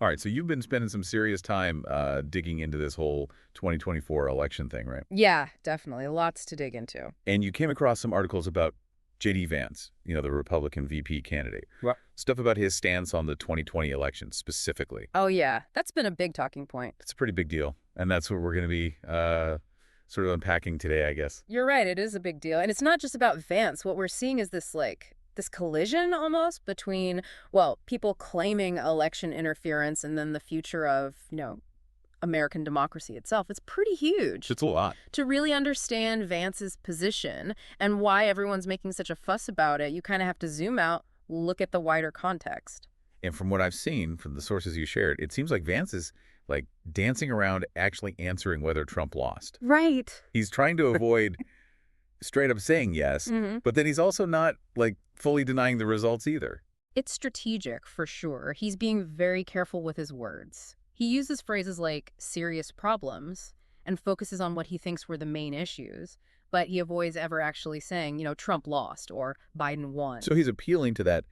All right, so you've been spending some serious time digging into this whole 2024 election thing, right? Yeah, definitely. Lots to dig into. And you came across some articles about J.D. Vance, the Republican VP candidate. Right. Stuff about his stance on the 2020 election specifically. Oh, yeah. That's been a big talking point. It's a pretty big deal, and that's what we're going to be sort of unpacking today, I guess. You're right. It is a big deal. And it's not just about Vance. What we're seeing is this collision almost between, well, people claiming election interference and then the future of, American democracy itself. It's pretty huge. It's a lot. To really understand Vance's position and why everyone's making such a fuss about it, you kind of have to zoom out, look at the wider context. And from what I've seen from the sources you shared, it seems like Vance is like dancing around actually answering whether Trump lost. Right. He's trying to avoid straight up saying yes, but then he's also not like fully denying the results either. It's strategic, for sure. He's being very careful with his words. He uses phrases like serious problems and focuses on what he thinks were the main issues, but he avoids ever actually saying, Trump lost or Biden won. So he's appealing to that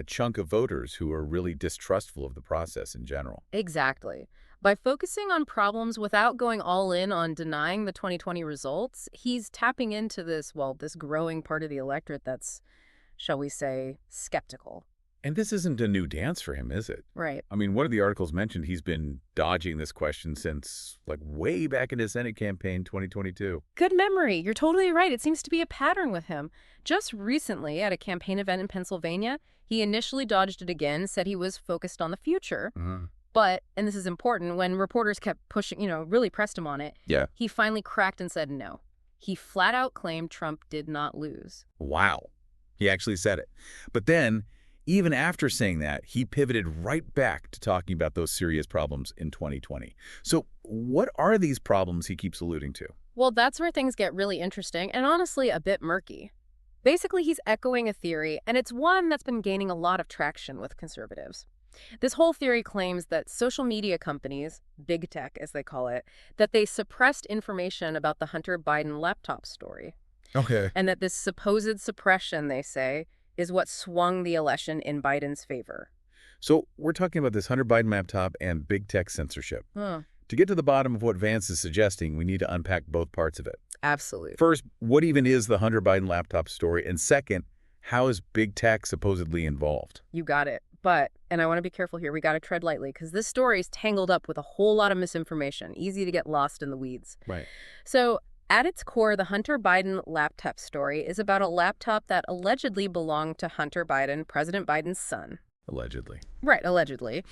chunk of voters who are really distrustful of the process in general. Exactly. By focusing on problems without going all in on denying the 2020 results, he's tapping into this growing part of the electorate that's, shall we say, skeptical. And this isn't a new dance for him, is it? Right. I mean, one of the articles mentioned he's been dodging this question since like way back in his Senate campaign, 2022. Good memory. You're totally right. It seems to be a pattern with him. Just recently, at a campaign event in Pennsylvania, he initially dodged it again, said he was focused on the future. But, and this is important, when reporters kept pushing, really pressed him on it, Yeah. he finally cracked and said no. He flat out claimed Trump did not lose. Wow. He actually said it. But then, even after saying that, he pivoted right back to talking about those serious problems in 2020. So what are these problems he keeps alluding to? Well, that's where things get really interesting and honestly a bit murky. Basically, he's echoing a theory, and it's one that's been gaining a lot of traction with conservatives. This whole theory claims that social media companies, big tech as they call it, that they suppressed information about the Hunter Biden laptop story. Okay. And that this supposed suppression, they say, is what swung the election in Biden's favor. So we're talking about this Hunter Biden laptop and big tech censorship. Huh. To get to the bottom of what Vance is suggesting, we need to unpack both parts of it. Absolutely. First, what even is the Hunter Biden laptop story? And second, how is big tech supposedly involved? You got it. But, and I want to be careful here, we got to tread lightly, because this story is tangled up with a whole lot of misinformation, easy to get lost in the weeds. Right. So, at its core, the Hunter Biden laptop story is about a laptop that allegedly belonged to Hunter Biden, President Biden's son. Allegedly. Right, allegedly.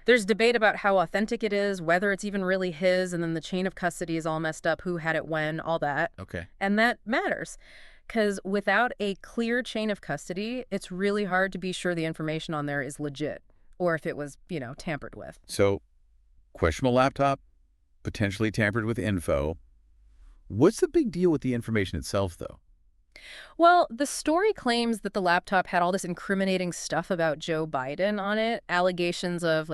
There's debate about how authentic it is, whether it's even really his, and then the chain of custody is all messed up, who had it when, all that. Okay. And that matters, because without a clear chain of custody, it's really hard to be sure the information on there is legit, or if it was, tampered with. So, questionable laptop, potentially tampered with info. What's the big deal with the information itself, though? Well, the story claims that the laptop had all this incriminating stuff about Joe Biden on it, allegations of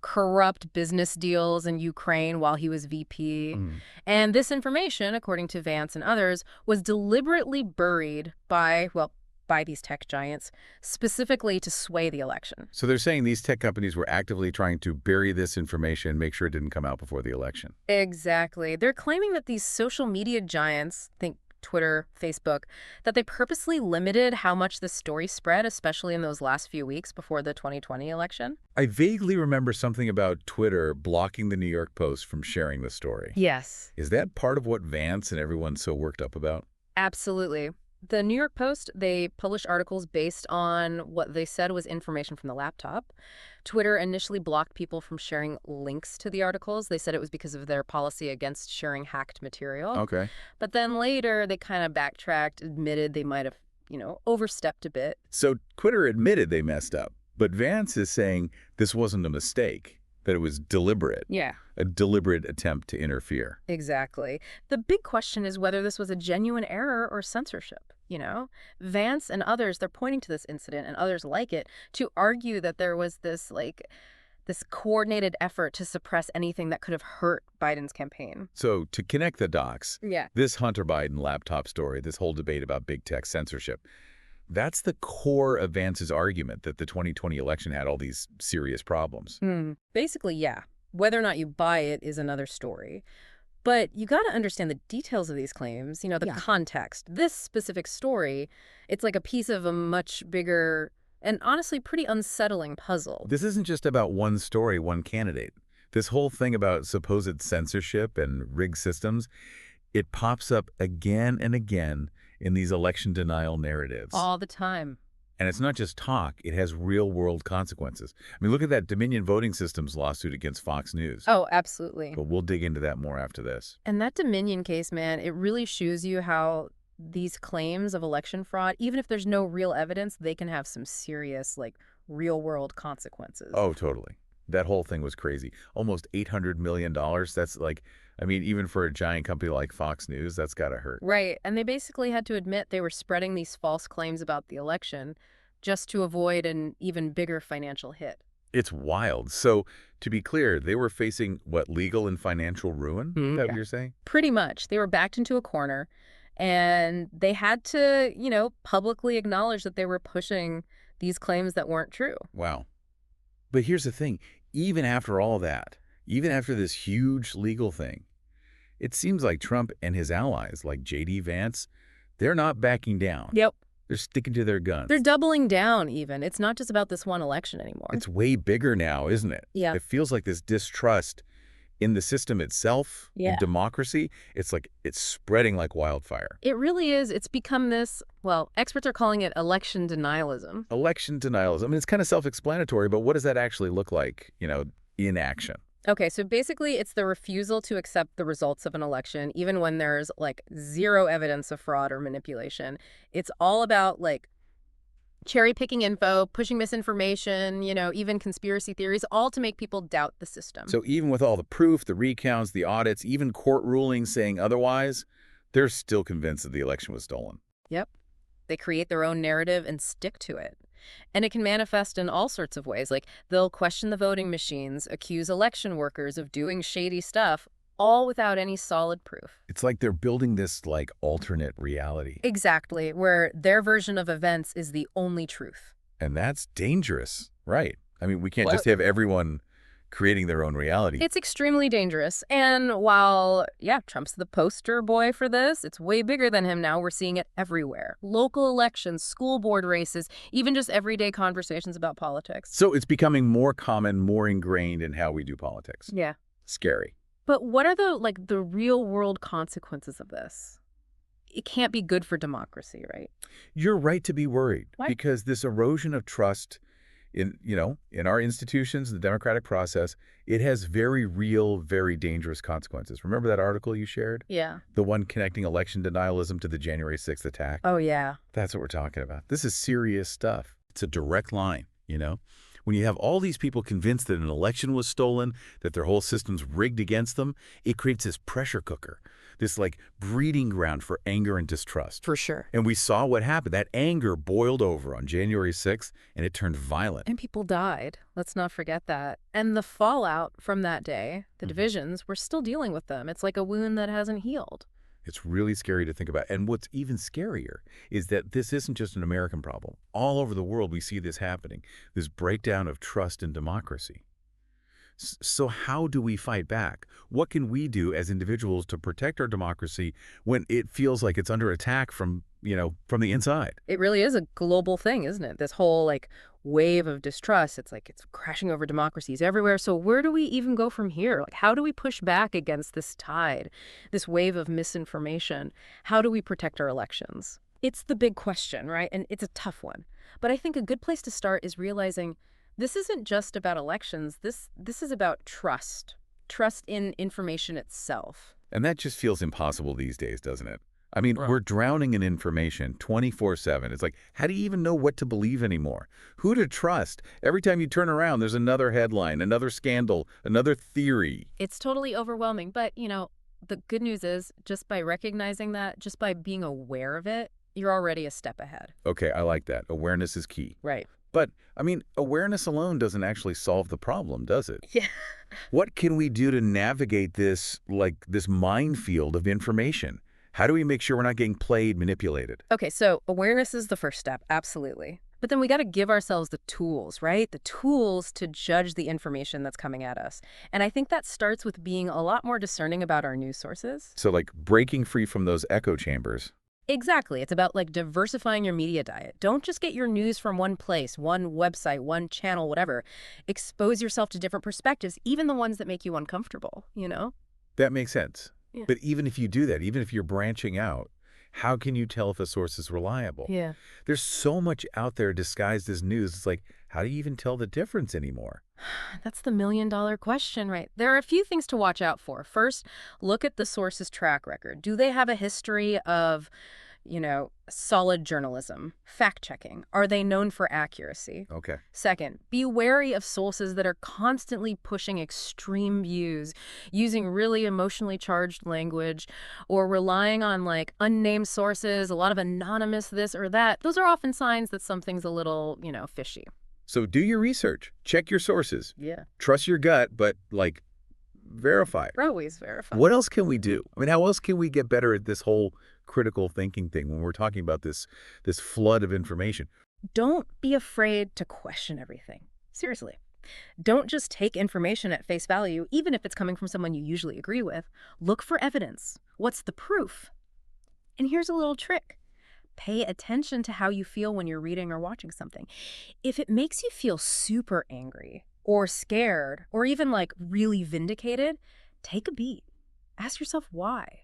corrupt business deals in Ukraine while he was VP. And this information, according to Vance and others, was deliberately buried by these tech giants, specifically to sway the election. So they're saying these tech companies were actively trying to bury this information, make sure it didn't come out before the election. Exactly. They're claiming that these social media giants, think Twitter, Facebook, that they purposely limited how much the story spread, especially in those last few weeks before the 2020 election. I vaguely remember something about Twitter blocking the New York Post from sharing the story. Yes. Is that part of what Vance and everyone's so worked up about? Absolutely. The New York Post, they published articles based on what they said was information from the laptop. Twitter initially blocked people from sharing links to the articles. They said it was because of their policy against sharing hacked material. Okay. But then later, they kind of backtracked, admitted they might have, overstepped a bit. So Twitter admitted they messed up, but Vance is saying this wasn't a mistake, that it was deliberate. Yeah. A deliberate attempt to interfere. Exactly. The big question is whether this was a genuine error or censorship. Vance and others, they're pointing to this incident and others like it to argue that there was this coordinated effort to suppress anything that could have hurt Biden's campaign. So to connect the dots, Yeah. this Hunter Biden laptop story, this whole debate about big tech censorship, That's the core of Vance's argument that the 2020 election had all these serious problems. Basically, yeah. Whether or not you buy it is another story. But you got to understand the details of these claims, the context. This specific story, it's like a piece of a much bigger and honestly pretty unsettling puzzle. This isn't just about one story, one candidate. This whole thing about supposed censorship and rigged systems, it pops up again and again in these election denial narratives. All the time. And it's not just talk, it has real-world consequences. I mean, look at that Dominion Voting Systems lawsuit against Fox News. Oh, absolutely. But we'll dig into that more after this. And that Dominion case, man, it really shows you how these claims of election fraud, even if there's no real evidence, they can have some serious, real-world consequences. Oh, totally. That whole thing was crazy. Almost $800 million. That's even for a giant company like Fox News, that's got to hurt. Right. And they basically had to admit they were spreading these false claims about the election just to avoid an even bigger financial hit. It's wild. So, to be clear, they were facing, legal and financial ruin? Is that what you're saying? Pretty much. They were backed into a corner, and they had to, publicly acknowledge that they were pushing these claims that weren't true. Wow. But here's the thing. Even after all that, even after this huge legal thing, it seems like Trump and his allies, like J.D. Vance, they're not backing down. Yep. They're sticking to their guns. They're doubling down even. It's not just about this one election anymore. It's way bigger now, isn't it? Yeah. It feels like this distrust in the system itself, in democracy, it's spreading like wildfire. It really is. It's become this, experts are calling it election denialism. Election denialism. I mean, it's kind of self-explanatory, but what does that actually look like, in action? Okay, so basically it's the refusal to accept the results of an election, even when there's zero evidence of fraud or manipulation. It's all about cherry-picking info, pushing misinformation, even conspiracy theories, all to make people doubt the system. So even with all the proof, the recounts, the audits, even court rulings saying otherwise, they're still convinced that the election was stolen. Yep. They create their own narrative and stick to it. And it can manifest in all sorts of ways. They'll question the voting machines, accuse election workers of doing shady stuff, all without any solid proof. It's like they're building this, alternate reality. Exactly, where their version of events is the only truth. And that's dangerous, right? I mean, we can't just have everyone creating their own reality. It's extremely dangerous. And while, Trump's the poster boy for this, it's way bigger than him now. We're seeing it everywhere. Local elections, school board races, even just everyday conversations about politics. So it's becoming more common, more ingrained in how we do politics. Yeah. Scary. But what are the real world consequences of this? It can't be good for democracy, right? You're right to be worried. Why? Because this erosion of trust in our institutions, the democratic process, it has very real, very dangerous consequences. Remember that article you shared? Yeah. The one connecting election denialism to the January 6th attack? Oh, yeah. That's what we're talking about. This is serious stuff. It's a direct line, When you have all these people convinced that an election was stolen, that their whole system's rigged against them, it creates this pressure cooker, this breeding ground for anger and distrust. For sure. And we saw what happened. That anger boiled over on January 6th, and it turned violent. And people died. Let's not forget that. And the fallout from that day, the divisions, we're still dealing with them. It's like a wound that hasn't healed. It's really scary to think about. And what's even scarier is that this isn't just an American problem. All over the world, we see this happening, this breakdown of trust in democracy. So how do we fight back? What can we do as individuals to protect our democracy when it feels like it's under attack from the inside? It really is a global thing, isn't it? This whole wave of distrust, it's crashing over democracies everywhere. So where do we even go from here? How do we push back against this tide, this wave of misinformation? How do we protect our elections? It's the big question, right? And it's a tough one. But I think a good place to start is realizing this isn't just about elections. This is about trust in information itself. And that just feels impossible these days, doesn't it? I mean, we're drowning in information 24/7. It's how do you even know what to believe anymore? Who to trust? Every time you turn around, there's another headline, another scandal, another theory. It's totally overwhelming. But, the good news is just by recognizing that, just by being aware of it, you're already a step ahead. Okay, I like that. Awareness is key. Right. But, awareness alone doesn't actually solve the problem, does it? Yeah. What can we do to navigate this, this minefield of information? How do we make sure we're not getting played, manipulated? Okay, so awareness is the first step, absolutely. But then we got to give ourselves the tools, right? The tools to judge the information that's coming at us. And I think that starts with being a lot more discerning about our news sources. So like breaking free from those echo chambers. Exactly. It's about like diversifying your media diet. Don't just get your news from one place, one website, one channel, whatever. Expose yourself to different perspectives, even the ones that make you uncomfortable, you know? That makes sense. Yeah. But even if you do that, even if you're branching out, how can you tell if a source is reliable? Yeah. There's so much out there disguised as news. It's like, how do you even tell the difference anymore? That's the million-dollar question, right? There are a few things to watch out for. First, look at the source's track record. Do they have a history of, solid journalism, fact-checking? Are they known for accuracy? Okay. Second, be wary of sources that are constantly pushing extreme views, using really emotionally charged language, or relying on like unnamed sources, a lot of anonymous this or that. Those are often signs that something's a little, fishy. So do your research. Check your sources. Yeah. Trust your gut, but like verify it. Always verify. What else can we do? I mean, how else can we get better at this whole critical thinking thing when we're talking about this flood of information? Don't be afraid to question everything. Seriously. Don't just take information at face value, even if it's coming from someone you usually agree with. Look for evidence. What's the proof? And here's a little trick. Pay attention to how you feel when you're reading or watching something. If it makes you feel super angry or scared or even like really vindicated, take a beat. Ask yourself why.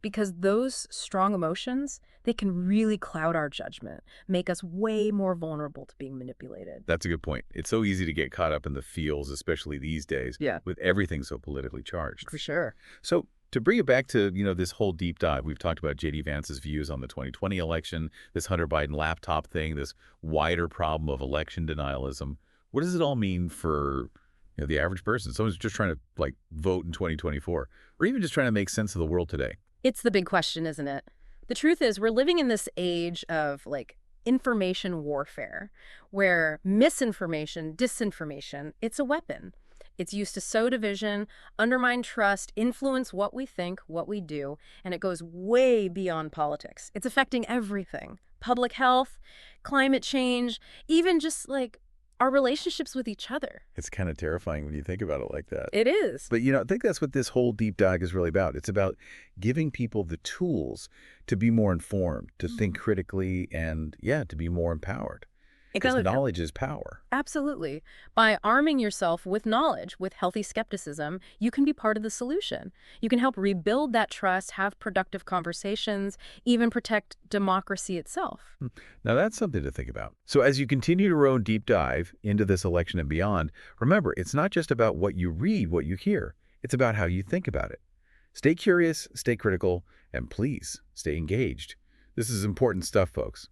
Because those strong emotions, they can really cloud our judgment, make us way more vulnerable to being manipulated. That's a good point. It's so easy to get caught up in the feels, especially these days, Yeah. with everything so politically charged. For sure. So to bring it back to, this whole deep dive, we've talked about J.D. Vance's views on the 2020 election, this Hunter Biden laptop thing, this wider problem of election denialism. What does it all mean for the average person? Someone's just trying to like vote in 2024, or even just trying to make sense of the world today. It's the big question, isn't it? The truth is, we're living in this age of like information warfare, where misinformation, disinformation, it's a weapon. It's used to sow division, undermine trust, influence what we think, what we do, and it goes way beyond politics. It's affecting everything. Public health, climate change, even just like our relationships with each other. It's kind of terrifying when you think about it like that. It is. But, I think that's what this whole deep dive is really about. It's about giving people the tools to be more informed, to think critically, and, to be more empowered. Because knowledge is power. Absolutely. By arming yourself with knowledge, with healthy skepticism, you can be part of the solution. You can help rebuild that trust, have productive conversations, even protect democracy itself. Now, that's something to think about. So as you continue your own deep dive into this election and beyond, remember, it's not just about what you read, what you hear. It's about how you think about it. Stay curious, stay critical, and please stay engaged. This is important stuff, folks.